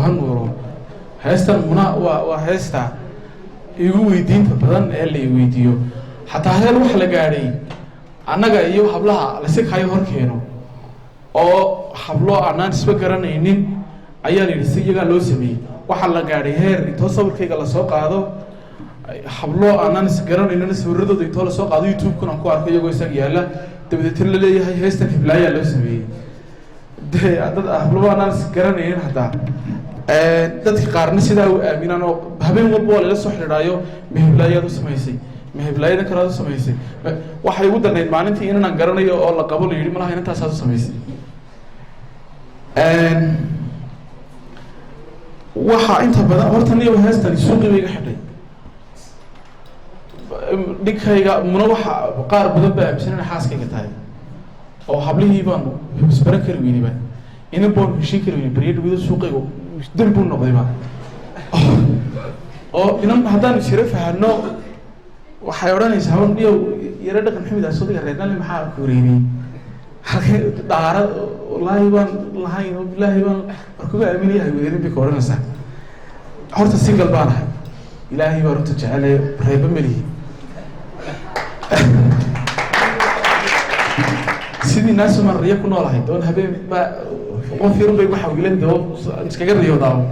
هنورو هستا منا وهستا يقوي دين بدن اللي يويديو حتى هذا الوح لقاري أنا جاي يو حبلها لسه خايف هركينه أو حبلها أنا نسبة قرنا إنين أيام اللي قالوا سمي وحلا لقاري هير يتوصل كي قال سوق هذا حبلها أنا نسقرنا إننا نسورده يتوصل سوق هذا يوتيوب كنا نقول أركي يقول سجيلا تبدأ تقول هاي هستا في بلايا لو سمي ده حبلها أنا نسقرنا إنين حتى dadka qaarna sidaa u aaminaan oo habeen walba waa la soo xiriiraayo meheblaayadu samaysay meheblaayada kala samaysay waxay ugu darneyd maalintii inaan garanayo oo la qabo leeyahay malaha intaas aad samaysay waxa inta badan horta niyo heestan suuqiga xidhay dhigayga muna waxa qaar badan baa aaminsan xaaskayga tahay oo hablihii baan isbaran kari weynaba inaan boon heshiin kari weynay bariyada suuqiga دنبو النقطة أو إنهم هذا الشرف هنو وحيوران يسحبون ليه يردك محمد الصديق الرجال اللي محا كوريني دارا والله يبان الله يبان ركوب أميني هيورين بكورنا سا هرت السينجل بانه إلهي ورت جعله بريب ملي سيدي الناس من ريكون الله دون هبي ما وفيرون بيجوا حاولين ده نسكجر رياضة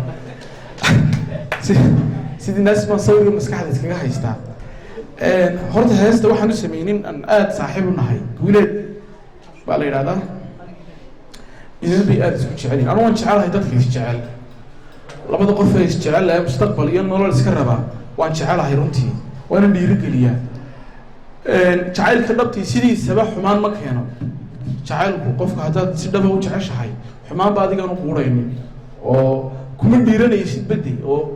سيدي الناس ما صوروا مسكحة نسكجر هيستا هرت هيستا واحد نسمينين أن آد صاحب النهاية ولد بالي هذا إذا بيأد شعلين أنا وان شعل هيدا في شعل لما تقول في شعل لا مستقبل ين ولا السكربة وان شعل هيرونتي وانا بيرك ليا شعل كنبتي سيدي سبح حمان مكانه شعل وقفك هذا سيدنا هو شعل شحي حمان بعد كانوا قوريني أو كم بيرنا يشيد بدي أو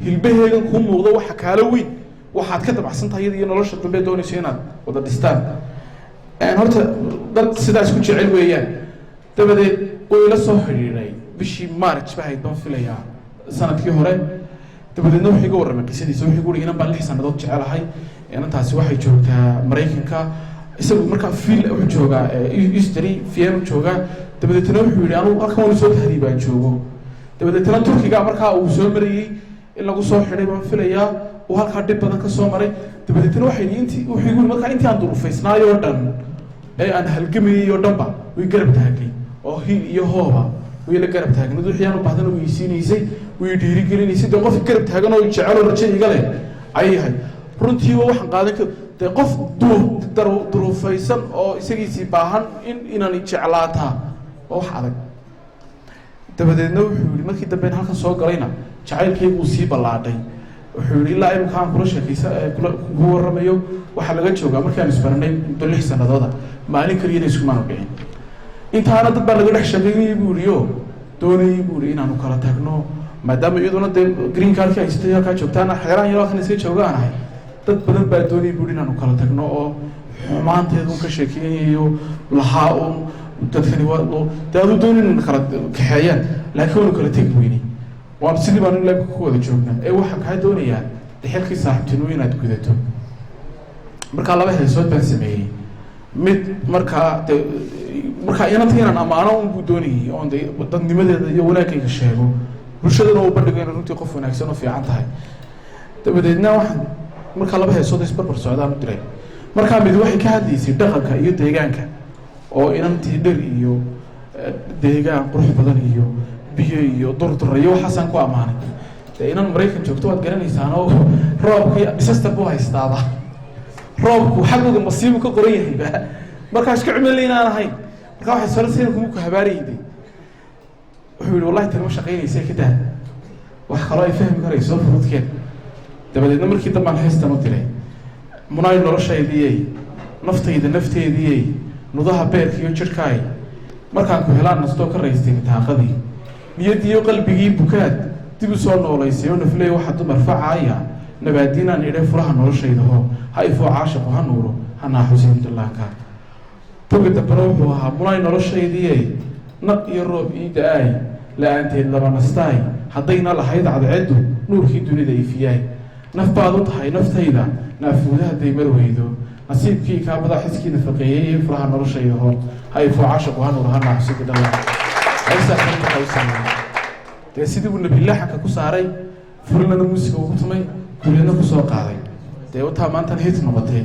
هالبهجة كم موضوع حكالوين واحد كتب أحسن تهيدي ينولش الطبيعة دوني سينات وده دستان يعني هرت ده سيدا سكوت شعل ويان تبدأ ويلا صهريني بشي مارش بهاي دون فيليا سنة كي هراء تبدأ نروح يقول رمك سيدي سوي يقول هنا بالحسن ده شعل هاي يعني تاسي واحد جوكا مريكن كا isagoo marka fiil u jooga history film jooga dabadetana wuxuu yiri anu halkan wali soo tahriib baan joogo dabadetana turkiga marka uu soo mariyay in lagu soo xiray baan filayaa oo halka dib badan ka soo maray dabadetana waxay intii wuxuu yiri marka intii aan durufaysnaayo oo dhan ee aan halgamay oo dhanba way garab taagay oo hiil iyo hooba way la garab taagay wixii aan u baahdan uu isiinaysay way dhiirigelinaysay dad qof garab taagan oo jecel oo rajo iga leh ayahay runtii waxaan qaadan ka qof duruufaysan oo isagiisii baahan inaan jeclaataa oo wax adag dabadeedna wuxuu yiri markii dambe halkan soo galayna jacaylkaygu uu sii balaadhay wuxuu yiri ilaa imka aan kula sheekaysa kula waramayo waxa laga joogaa markii aan isbaranay muddo 6 sanadooda maalin kaliya isku maan bixin intaana dad baa laga dhex shaqeeyay buu yiri doonay buu yiri inaanu kala tagno maadaama iyaduna green card ka haystay ka joogtaana xeeraan yaro kan iska joogaanahay dad badan baa doonay buu inaanu kala tagno oo xumaanteedu ka sheekeeyo lahaa oo dadkani waa daadu doonay in kala kaxayaan laakiin uu kala tag weynay waan sidii baan la ku wada joognaa ee waxa ka doonaya xilkii saaxiibtinimo inaad gudato marka laba heesood baan sameeyay mid marka inaan amaano uu doonayay oo dadnimadeeda iyo wanaagayga sheego bulshadana uu bandhigo in runtii qof wanaagsan oo fiican tahay dabadeedna waxaan marka laba heesood isbarbar socdaan u diray marka mid waxay ka hadlaysay dhaqanka iyo deegaanka oo inantii dhir iyo deegaan qurux badan iyo biyo iyo durdurro iyo waxaasaan ku amaanay inan Mareykan joogto waad garanaysaan oo roobkii disaster buu haystaaba roobku xaqiiqda masiibo ka qoran yahay marka iska cimileyna ahayn marka waxay salaaseen ku habaarayday wuxuu yiri wallahi tan shaqeynaysa kida wax kale ay fahmi karayso fududkeen dabadeedna markii dambe heestan u diray munay noloshaydii nafteedii nudaha beerka iyo jirkaay markaan ku helaan nasto ka raystay taaqadii niyadii qalbigii bukaad dib u soo noolaysay oo naflay waxa dumar faacaya nabaadiinaan idhay furaha noloshayda ho hay foo caashiq ha nuuro hana xuseen dillaanka togada baro wuxuu ahaa munay noloshaydii naq iyo roob ii daay la'aanteed laba nastaay haddayna lahayd cadceedu nuurkii dunida ifiyay nafbaad u tahay naftayda naafuudaha daymar weydo nasiibkii ka madaxiskii nafaqeeyay furaha noloshayda ho hay foo caashiq ha nuuro hana xuseen dillaanka aysa xanta aysa dee sidii uu nabilah xagka ku saaray fulinana muusiga ugu tumay guuleedna kusoo qaaday dee wataa maantan hit noqotay